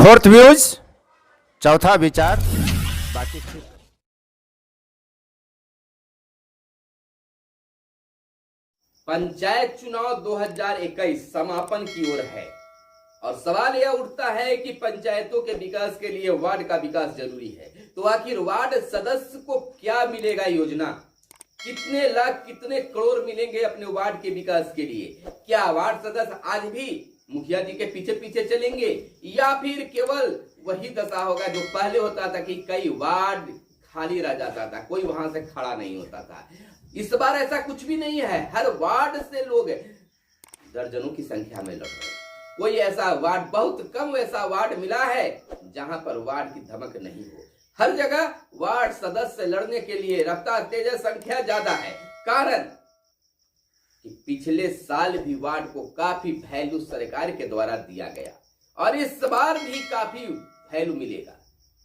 Fourth views, चौथा विचार, बाकी ठीक। पंचायत चुनाव 2021 समापन की ओर है और सवाल यह उठता है कि पंचायतों के विकास के लिए वार्ड का विकास जरूरी है, तो आखिर वार्ड सदस्य को क्या मिलेगा योजना, कितने लाख कितने करोड़ मिलेंगे अपने वार्ड के विकास के लिए? क्या वार्ड सदस्य आज भी मुखिया जी के पीछे पीछे चलेंगे या फिर केवल वही दशा होगा जो पहले होता था कि कई वार्ड खाली रह जाता था, कोई वहां से खड़ा नहीं होता था? इस बार ऐसा कुछ भी नहीं है, हर वार्ड से लोग दर्जनों की संख्या में लड़ रहे हैं। कोई ऐसा वार्ड, बहुत कम ऐसा वार्ड मिला है जहां पर वार्ड की धमक नहीं हो। हर जगह वार्ड सदस्य लड़ने के लिए रफ्तार तेज है, संख्या ज्यादा है। कारण कि पिछले साल भी वार्ड को काफी वैल्यू सरकार के द्वारा दिया गया और इस बार भी काफी वैल्यू मिलेगा।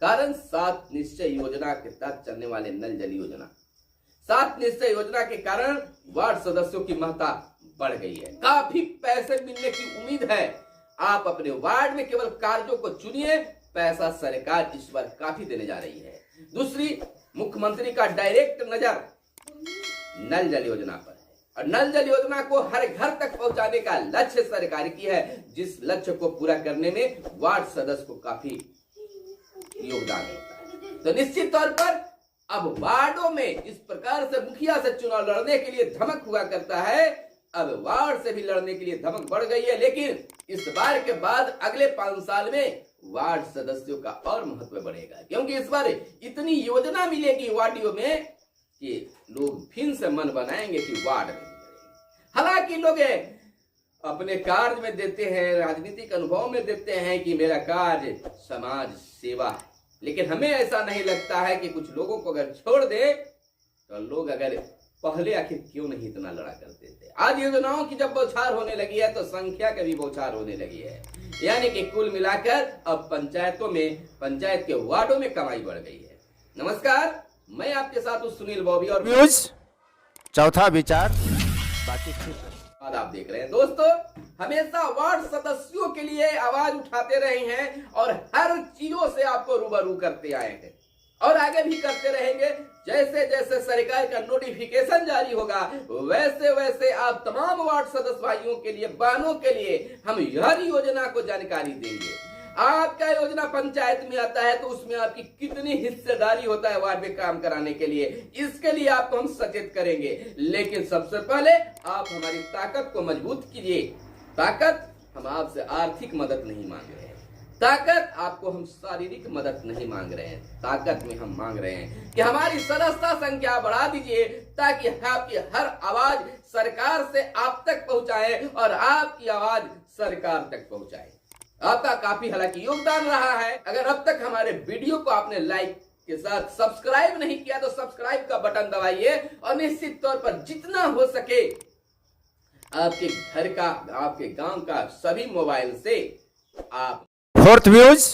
कारण 7 निश्चय योजना के तहत चलने वाले नल जल योजना, 7 निश्चय योजना के कारण वार्ड सदस्यों की महत्ता बढ़ गई है, काफी पैसे मिलने की उम्मीद है। आप अपने वार्ड में केवल कार्यों को चुनिए, पैसा सरकार इस बार काफी देने जा रही है। दूसरी, मुख्यमंत्री का डायरेक्ट नजर नल जल योजना पर है और नल जल योजना को हर घर तक पहुंचाने का लक्ष्य सरकार की है, जिस लक्ष्य को पूरा करने में वार्ड सदस्य को काफी योगदान होता है। तो निश्चित तौर पर अब वार्डों में इस प्रकार से मुखिया से चुनाव लड़ने के लिए धमक हुआ करता है, अब वार्ड से भी लड़ने के लिए धमक बढ़ गई है। लेकिन इस बार के बाद अगले 5 साल में वार्ड सदस्यों का और महत्व बढ़ेगा, क्योंकि इस बार इतनी योजना मिलेगी वार्डियों में कि लोग फिर से मन बनाएंगे कि वार्ड में लड़ेंगे। हालांकि लोग अपने कार्य में देते हैं, राजनीतिक अनुभव में देते हैं कि मेरा कार्य समाज सेवा है, लेकिन हमें ऐसा नहीं लगता है कि कुछ लोगों को अगर छोड़ दे तो लोग अगर पहले आखिर क्यों नहीं इतना लड़ा करते थे। आज योजनाओं की जब बौछार होने लगी है तो संख्या की भी बौछार होने लगी है, यानी कि कुल मिलाकर अब पंचायतों में, पंचायत के वार्डों में कमाई बढ़ गई है। नमस्कार, मैं आपके साथ हूं सुनील बॉबी और व्यूज, चौथा विचार, बाकी ठीक। आप देख रहे हैं दोस्तों, हमेशा वार्ड सदस्यों के लिए आवाज उठाते रहे हैं और हर चीजों से आपको रूबरू करते आए हैं और आगे भी करते रहेंगे। जैसे जैसे सरकार का नोटिफिकेशन जारी होगा वैसे वैसे आप तमाम वार्ड सदस्य भाइयों के लिए, बहनों के लिए हम हर योजना को जानकारी देंगे। आपका योजना पंचायत में आता है तो उसमें आपकी कितनी हिस्सेदारी होता है वार्ड में काम कराने के लिए, इसके लिए आपको हम सचेत करेंगे। लेकिन सबसे पहले आप हमारी ताकत को मजबूत कीजिए। ताकत, हम आपसे आर्थिक मदद नहीं मांग रहे हैं, ताकत आपको हम शारीरिक मदद नहीं मांग रहे हैं, ताकत में हम मांग रहे हैं कि हमारी सदस्यता संख्या बढ़ा दीजिए ताकि आपकी हर आवाज सरकार से आप तक पहुंचाए और आपकी आवाज सरकार तक पहुंचाए। आपका काफी हालांकि योगदान रहा है। अगर अब तक हमारे वीडियो को आपने लाइक के साथ सब्सक्राइब नहीं किया तो सब्सक्राइब का बटन दबाइए और निश्चित तौर पर जितना हो सके आपके घर का, आपके गांव का सभी मोबाइल से आप फोर्थ व्यूज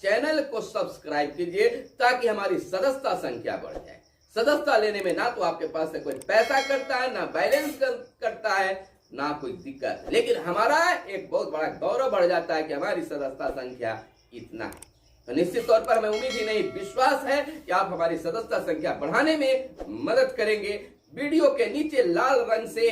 चैनल को सब्सक्राइब कीजिए ताकि हमारी सदस्यता संख्या बढ़ जाए। सदस्यता लेने में ना तो आपके पास से कोई पैसा कटता है, ना बैलेंस कटता है, ना कोई दिक्कत, लेकिन हमारा एक बहुत बड़ा गौरव बढ़ जाता है कि हमारी सदस्यता संख्या इतना है। तो निश्चित तौर पर हमें उम्मीद ही नहीं, विश्वास है कि आप हमारी सदस्यता संख्या बढ़ाने में मदद करेंगे। वीडियो के नीचे लाल रंग से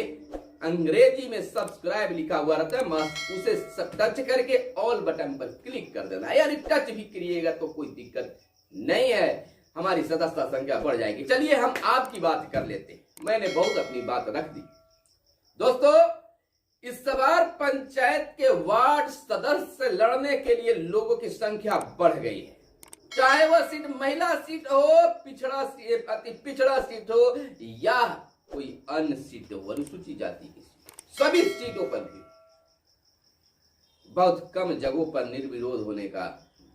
अंग्रेजी में सब्सक्राइब लिखा हुआ रहता है, उसे टच करके ऑल बटन पर क्लिक कर देना, यानी टच भी करिएगा तो कोई दिक्कत नहीं है, हमारी सदस्यता संख्या बढ़ जाएगी। चलिए हम आपकी बात कर लेते हैं, मैंने बहुत अपनी बात रख दी। दोस्तों, इस बार पंचायत के वार्ड सदस्य से लड़ने के लिए लोगों की संख्या बढ़ गई है, चाहे वह सीट महिला सीट हो, अति पिछड़ा सीट हो या कोई अन्य सीट हो, अनुसूचित जाति की सीट, सभी सीटों पर भी बहुत कम जगहों पर निर्विरोध होने का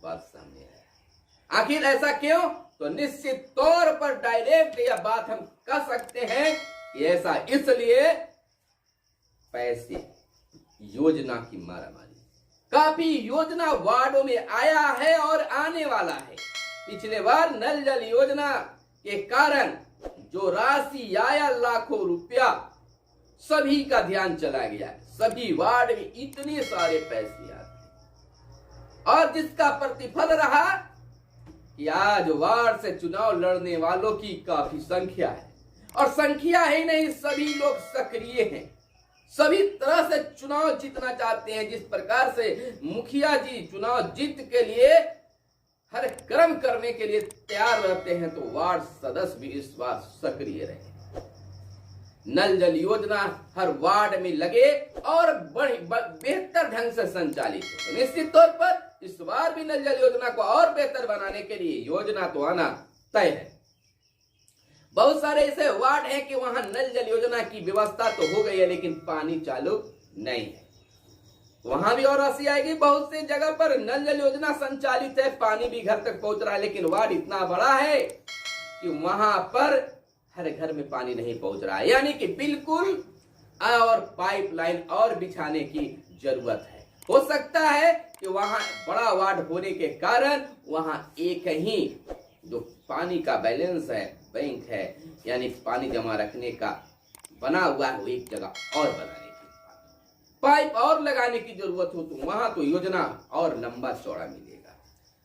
बात सामने आया। आखिर ऐसा क्यों? तो निश्चित तौर पर डायरेक्ट यह बात हम कह सकते हैं कि ऐसा इसलिए पैसे, योजना की मारामारी, काफी योजना वार्डों में आया है और आने वाला है। पिछले बार नल जल योजना के कारण जो राशि आया लाखों रुपया, सभी का ध्यान चला गया, सभी वार्ड में इतने सारे पैसे आते और जिसका प्रतिफल रहा कि आज वार्ड से चुनाव लड़ने वालों की काफी संख्या है, और संख्या ही नहीं, सभी लोग सक्रिय हैं, सभी तरह से चुनाव जीतना चाहते हैं। जिस प्रकार से मुखिया जी चुनाव जीत के लिए हर कर्म करने के लिए तैयार रहते हैं, तो वार्ड सदस्य भी इस बार सक्रिय रहे। नल जल योजना हर वार्ड में लगे और बेहतर ढंग से संचालित हो। तो निश्चित तौर पर इस बार भी नल जल योजना को और बेहतर बनाने के लिए योजना तो आना तय है। बहुत सारे ऐसे वार्ड हैं कि वहां नल जल योजना की व्यवस्था तो हो गई है, लेकिन पानी चालू नहीं है। वहां भी और राशि आएगी। बहुत सी जगह पर नल जल योजना संचालित है, पानी भी घर तक पहुंच रहा है, लेकिन वार्ड इतना बड़ा है कि वहां पर हर घर में पानी नहीं पहुंच रहा है। यानी कि बिल्कुल और पाइपलाइन और बिछाने की जरूरत है। हो सकता है कि वहां बड़ा वार्ड होने के कारण वहां एक ही जो पानी का बैलेंस है, बैंक है, यानी पानी जमा रखने का बना हुआ है, वो एक जगह और बनाने की पाइप और लगाने की जरूरत हो, तो वहां तो योजना और लंबा चौड़ा मिलेगा।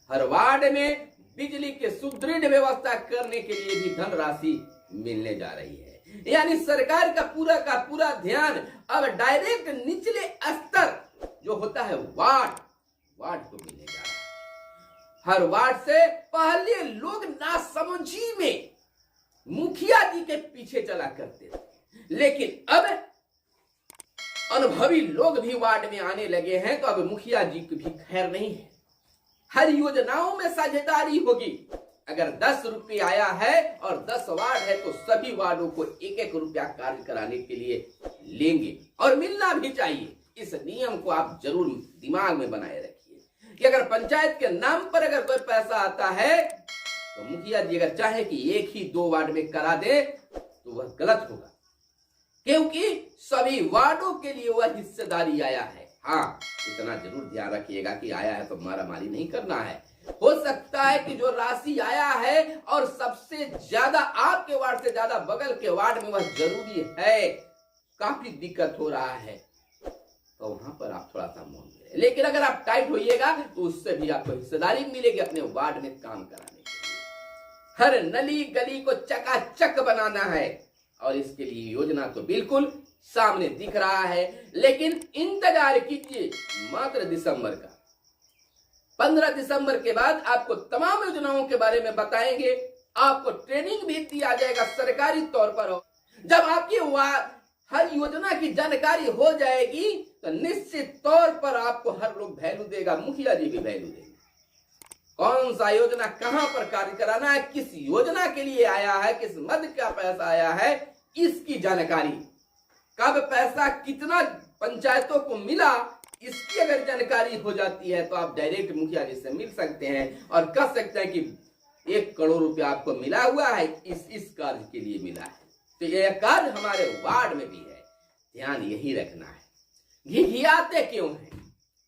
हर वार्ड में बिजली के सुदृढ़ व्यवस्था करने के लिए भी धनराशि मिलने जा रही है। यानी सरकार का पूरा ध्यान अब डायरेक्ट निचले स्तर जो होता है वार्ड को मिलने जा रहा है। हर वार्ड से पहले लोग नासमझी में मुखिया जी के पीछे चला करते थे, लेकिन अब अनुभवी लोग भी वार्ड में आने लगे हैं, तो अब मुखिया जी की भी खैर नहीं है। हर योजनाओं में साझेदारी होगी। अगर 10 रुपये आया है और 10 वार्ड है, तो सभी वार्डों को 1-1 रुपया कार्य कराने के लिए लेंगे, और मिलना भी चाहिए। इस नियम को आप जरूर दिमाग में बनाए रखिए कि अगर पंचायत के नाम पर अगर कोई पैसा आता है, तो मुखिया जी अगर चाहे कि 1 ही 2 वार्ड में करा दे, तो वह गलत होगा, क्योंकि सभी वार्डों के लिए वह हिस्सेदारी आया है। हाँ, इतना जरूर ध्यान रखिएगा कि आया है तो मारामारी नहीं करना है। हो सकता है कि जो राशि आया है और सबसे ज्यादा आपके वार्ड से ज्यादा बगल के वार्ड में वह जरूरी है, काफी दिक्कत हो रहा है, तो वहां पर आप थोड़ा सा मौन रहे। लेकिन अगर आप टाइट होइएगा तो उससे भी आपको हिस्सेदारी मिलेगी अपने वार्ड में काम कराने के लिए। हर नली गली को चकाचक बनाना है, और इसके लिए योजना तो बिल्कुल सामने दिख रहा है, लेकिन इंतजार कीजिए मात्र दिसंबर का। 15 दिसंबर के बाद आपको तमाम योजनाओं के बारे में बताएंगे। आपको ट्रेनिंग भी दिया जाएगा सरकारी तौर पर। जब आपकी हर योजना की जानकारी हो जाएगी, तो निश्चित तौर पर आपको हर लोग वैल्यू देगा, मुखिया जी भी वैल्यू देंगे। कौन सा योजना कहां पर कार्य कराना है, किस योजना के लिए आया है, किस मद का पैसा आया है, इसकी जानकारी, कब पैसा कितना पंचायतों को मिला, इसकी अगर जानकारी हो जाती है, तो आप डायरेक्ट मुखिया जी से मिल सकते हैं और कह सकते हैं कि 1 करोड़ रुपया आपको मिला हुआ है, इस कार्य के लिए मिला है। तो यह कार्य हमारे वार्ड में भी है, ध्यान यही रखना है। घिघियाते क्यों हैं?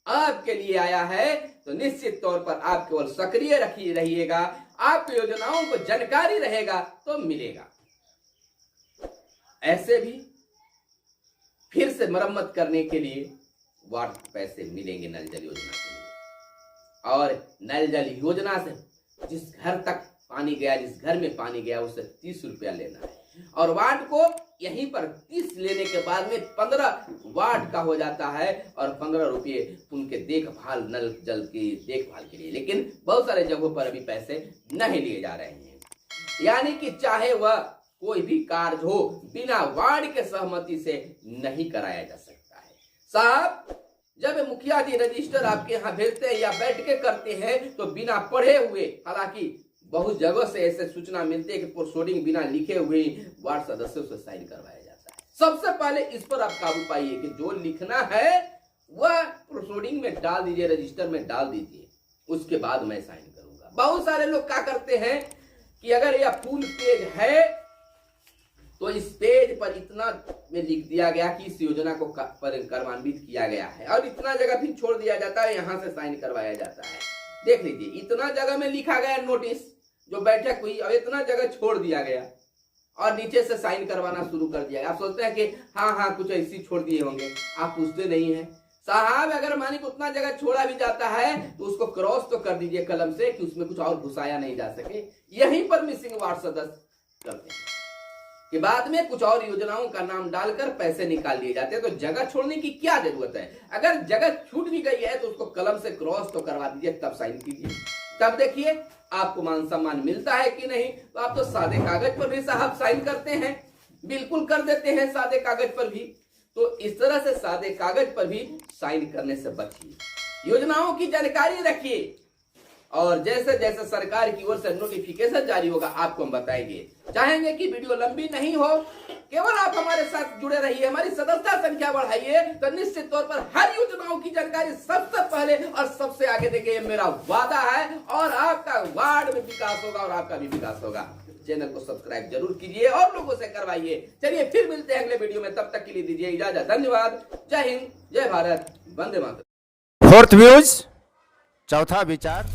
आपके लिए आया है, तो निश्चित तौर पर आप केवल सक्रिय रहिएगा, आपकी योजनाओं को जानकारी रहेगा तो मिलेगा। ऐसे भी फिर से मरम्मत करने के लिए वार्ड पैसे मिलेंगे नल जल योजना के लिए, और नल जल योजना से जिस घर तक पानी गया, जिस घर में पानी गया, उससे 30 रुपया लेना है, और वार्ड को यहीं पर 30 लेने के बाद में 15 वार्ड का हो जाता है, और 15 रुपये उनके देखभाल, नल जल की देखभाल के लिए। लेकिन बहुत सारे जगहों पर अभी पैसे नहीं लिए जा रहे हैं। यानी कि चाहे वह कोई भी कार्य हो, बिना वार्ड के सहमति से नहीं कराया जा सकता है। साहब, जब मुखिया जी रजिस्टर आपके यहाँ भेजते हैं या बैठ के करते हैं, तो बिना पढ़े हुए, हालांकि बहुत जगह से ऐसे सूचना मिलती है कि प्रोसीडिंग बिना लिखे हुए वार्ड सदस्यों से साइन करवाया जाता है। सबसे पहले इस पर आप काबू पाइए कि जो लिखना है वह प्रोसीडिंग में डाल दीजिए, रजिस्टर में डाल दीजिए, उसके बाद मैं साइन करूंगा। बहुत सारे लोग क्या करते हैं कि अगर यह फुल पेज है तो इस पेज पर इतना में लिख दिया गया कि इस योजना को कर्मान्वित किया गया है, और इतना जगह फिर छोड़ दिया जाता है, यहां से साइन करवाया जाता है। देख लीजिए, इतना जगह में लिखा गया नोटिस, जो बैठक हुई, अब इतना जगह छोड़ दिया गया और नीचे से साइन करवाना शुरू कर दिया। आप सोचते हैं कि हाँ कुछ ऐसी छोड़ दिए होंगे, आप पूछते नहीं है। साहब अगर मानिक उतना जगह छोड़ा भी जाता है तो उसको क्रॉस तो कर दीजिए कलम से कि उसमें कुछ और घुसाया नहीं जा सके। यहीं पर मिसिंग वार्ड सदस्य करते हैं कि बाद में कुछ और योजनाओं का नाम डालकर पैसे निकाल लिए जाते हैं। तो जगह छोड़ने की क्या जरूरत है? अगर जगह छूट भी गई है तो उसको कलम से क्रॉस तो करवा दीजिए, तब साइन कीजिए, तब देखिए आपको मान सम्मान मिलता है कि नहीं। तो आप तो सादे कागज पर भी साहब साइन करते हैं, बिल्कुल कर देते हैं सादे कागज पर भी। तो इस तरह से सादे कागज पर भी साइन करने से बचिए, योजनाओं की जानकारी रखिए और जैसे जैसे सरकार की ओर से नोटिफिकेशन जारी होगा आपको हम बताएंगे। चाहेंगे कि वीडियो लंबी नहीं हो, केवल आप हमारे साथ जुड़े रहिए, हमारी सदस्यता संख्या बढ़ाइए, तो निश्चित तौर पर हर योजनाओं की जानकारी सबसे पहले और सबसे आगे देंगे, ये मेरा वादा है। और आपका वार्ड में विकास होगा और आपका भी विकास होगा। चैनल को सब्सक्राइब जरूर कीजिए और लोगों से करवाइए। चलिए फिर मिलते हैं अगले वीडियो में, तब तक के लिए दीजिए इजाजत। धन्यवाद। जय हिंद, जय भारत, वंदे मातरम। फोर्थ व्यूज, चौथा विचार।